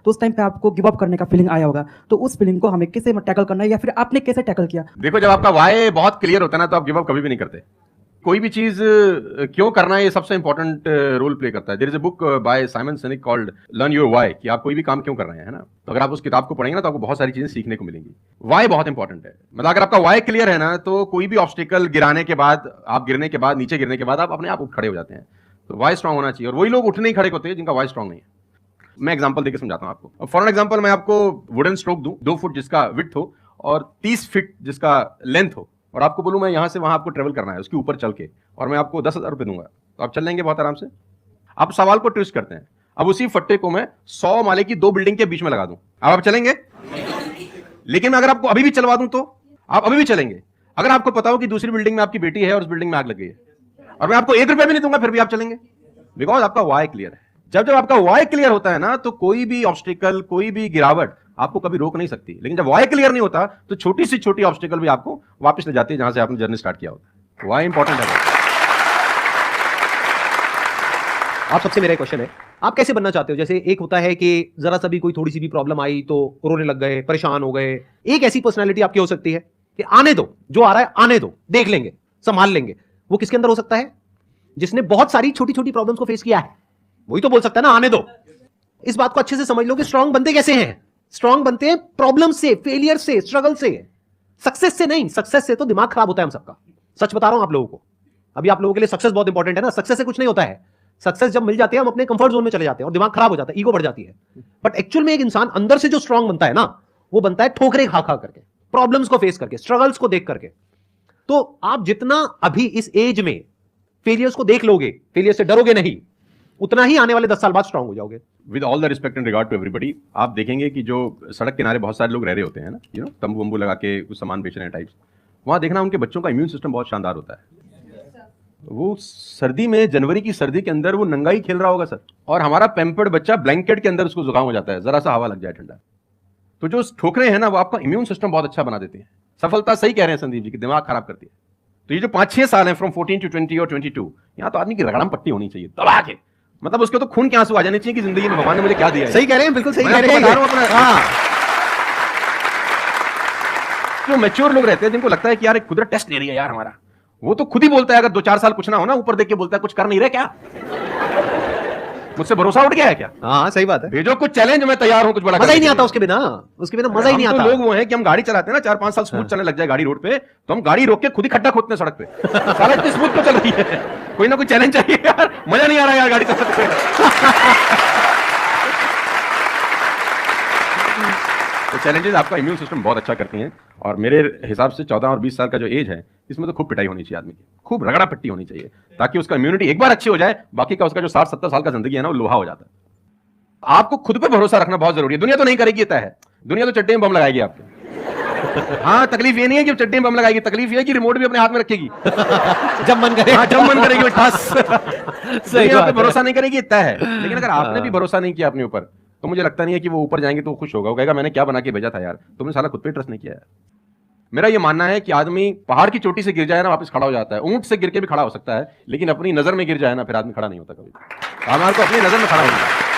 तो उस टाइम पे आपको गिव अप करने का फीलिंग आया होगा, तो उस फीलिंग को हमें कैसे टैकल करना है या फिर आपने कैसे टैकल किया? देखो, जब आपका वाई बहुत क्लियर होता है ना, तो आप गिव अप कभी भी नहीं करते। कोई भी चीज क्यों करना है, ये सबसे इंपॉर्टेंट रोल प्ले करता है। There is a book by Simon Sinek called learn your why, कि आप कोई भी काम क्यों कर रहे हैं, है ना। तो अगर आप उस किताब को पढ़ेंगे ना, तो आपको बहुत सारी चीजें सीखने को मिलेंगी। वाई बहुत इंपॉर्टेंट है। मतलब अगर आपका वाई क्लियर है ना, तो कोई भी ऑब्स्टिकल गिराने के बाद, आप गिरने के बाद, नीचे गिरने के बाद आप अपने आप उठ खड़े हो जाते हैं। तो वाई स्ट्रांग होना चाहिए, और वही लोग उठ नहीं खड़े होते हैं जिनका वाई स्ट्रांग नहीं है। मैं एग्जांपल देकर समझाता हूं आपको। फॉर एग्जांपल, मैं आपको वुडन स्ट्रोक दूं, 2 फुट जिसका विड्थ हो और 30 फीट जिसका लेंथ हो, और आपको बोलूं मैं यहां से वहां आपको ट्रेवल करना है उसके ऊपर चल के, और मैं आपको 10,000 रुपए दूंगा, तो आप चल लेंगे बहुत आराम से? आप सवाल को ट्विस्ट करते हैं। अब उसी फट्टे को मैं 100 माले की 2 बिल्डिंग के बीच में लगा दूं, अब आप चलेंगे? लेकिन मैं अगर आपको अभी भी चलवा दूं, तो आप अभी भी चलेंगे। अगर आपको पता हो कि दूसरी बिल्डिंग में आपकी बेटी है और उस बिल्डिंग में आग लग गई है, और मैं आपको 1 रुपया भी नहीं दूंगा, फिर भी आप चलेंगे, बिकॉज आपका वाई क्लियर है। जब आपका वाई क्लियर होता है ना, तो कोई भी ऑब्स्टिकल, कोई भी गिरावट आपको कभी रोक नहीं सकती। लेकिन जब वाई क्लियर नहीं होता, तो छोटी से छोटी ऑब्स्टिकल भी आपको वापस ले जाती है जहां से आपने जर्नी स्टार्ट किया होता है। वाई इंपॉर्टेंट है। आप सबसे मेरा क्वेश्चन है, आप कैसे बनना चाहते हो? जैसे एक होता है कि जरा सा भी कोई थोड़ी सी भी प्रॉब्लम आई तो रोने लग गए, परेशान हो गए। एक ऐसी पर्सनालिटी आपकी हो सकती है कि आने दो, जो आ रहा है आने दो, देख लेंगे, संभाल लेंगे। वो किसके अंदर हो सकता है? जिसने बहुत सारी छोटी छोटी प्रॉब्लम्स को फेस किया है, वही तो बोल सकता है ना आने दो। इस बात को अच्छे से समझ लो कि स्ट्रांग बनते कैसे हैं। स्ट्रांग बनते हैं प्रॉब्लम से, फेलियर से, स्ट्रगल से, सक्सेस से नहीं। सक्सेस से तो दिमाग खराब होता है हम सबका। सच बता रहा हूं आप लोगों को। अभी आप लोगों के लिए सक्सेस बहुत इंपॉर्टेंट है ना। सक्सेस से कुछ नहीं होता है। सक्सेस जब मिल जाती है, हम अपने कंफर्ट जोन में चले जाते हैं और दिमाग खराब हो जाता है, ईगो बढ़ जाती है। बट एक्चुअल में एक इंसान अंदर से जो स्ट्रांग बनता है ना, वो बनता है ठोकरे खा खा करके, प्रॉब्लम्स को फेस करके, स्ट्रगल्स को देख करके। तो आप जितना अभी इस एज में फेलियर्स को देख लोगे, फेलियर से डरोगे नहीं, उतना ही आने वाले 10 साल बाद स्ट्रांग हो जाओगे। With all the respect and regard to everybody, आप देखेंगे कि जो सड़क किनारे बहुत सारे लोग रह रहे होते हैं ना, तंबू वंबू लगा के कुछ सामान बेच रहे हैं टाइप्स, वहां देखना उनके बच्चों का इम्यून सिस्टम बहुत शानदार होता है। वो सर्दी में, जनवरी की सर्दी के अंदर वो नंगा ही खेल रहा होगा सर, और हमारा पैम्पर्ड बच्चा ब्लैंकेट के अंदर उसको जुकाम हो जाता है, जरा सा हवा लग जाए ठंडा। तो जो ठोकरे हैं ना, वो आपका इम्यून सिस्टम बहुत अच्छा बना देती है। सफलता सही कह रहे हैं संदीप जी कि दिमाग खराब करती है। तो ये जो 5-6 साल है, फ्रॉम 14 टू 20 और 22, यहाँ तो आदमी की रगड़म पट्टी होनी चाहिए दबा के। मतलब उसके तो खून के आंसू आ जाने चाहिए कि जिंदगी में भगवान ने मुझे क्या दिया है। सही कह रहे हैं, बिल्कुल सही कह रहे हैं। जो मैच्योर लोग रहते हैं, जिनको लगता है कि यार एक कुदरत टेस्ट ले रही है यार हमारा, वो तो खुद ही बोलता है, अगर 2-4 साल कुछ ना हो ना, ऊपर देख के बोलता है कुछ कर नहीं रहे क्या, मुझसे भरोसा उठ गया है क्या? हाँ सही बात है। भेजो कुछ चैलेंज, मैं तैयार हूं कुछ बड़ा। मजा ही नहीं आता उसके बिना, उसके बिना मजा ही नहीं आता। लोग वो हैं कि हम गाड़ी चलाते हैं ना, 4-5 साल स्मूथ चलने लग जाए गाड़ी रोड पे, तो हम गाड़ी रोक के खुद ही खड्डा खोदते हैं सड़क पे। सारा इतनी स्मूथ तो चल रही है, कोई ना कोई चैलेंज चाहिए यार, मजा नहीं आ रहा यार गाड़ी चलाते। तो चैलेंजेस आपका इम्यून सिस्टम बहुत अच्छा करती हैं, और मेरे हिसाब से 14 और 20 साल का जो एज है, इसमें तो खूब पिटाई होनी चाहिए आदमी की, खूब रगड़ा पट्टी होनी चाहिए, ताकि उसका इम्यूनिटी एक बार अच्छी हो जाए, बाकी का उसका जो 60-70 साल का जिंदगी है ना, वो लोहा हो जाता है। आपको खुद पे भरोसा रखना बहुत जरूरी है। दुनिया तो नहीं करेगी, तय है, दुनिया तो चड्डे में बम लगाएगी आपके। हाँ, तकलीफ ये नहीं है कि चड्डे में बम लगाएगी, तकलीफ ये है कि रिमोट भी अपने हाथ में रखेगी जब मन करे। हाँ, जब मन करेगी ठस। दुनिया पे भरोसा नहीं करेगी, तय है। लेकिन अगर आपने भी भरोसा नहीं किया अपने ऊपर, तो मुझे लगता नहीं है कि वो ऊपर जाएंगे तो खुश होगा। वो कहेगा मैंने क्या बना के भेजा था यार, तुमने साला खुद पे ट्रस्ट नहीं किया यार। मेरा ये मानना है कि आदमी पहाड़ की चोटी से गिर जाए ना, वापस खड़ा हो जाता है। ऊंट से गिर के भी खड़ा हो सकता है, लेकिन अपनी नजर में गिर जाए ना, फिर आदमी खड़ा नहीं होता कभी। हमारे को अपनी नजर में खड़ा होना है।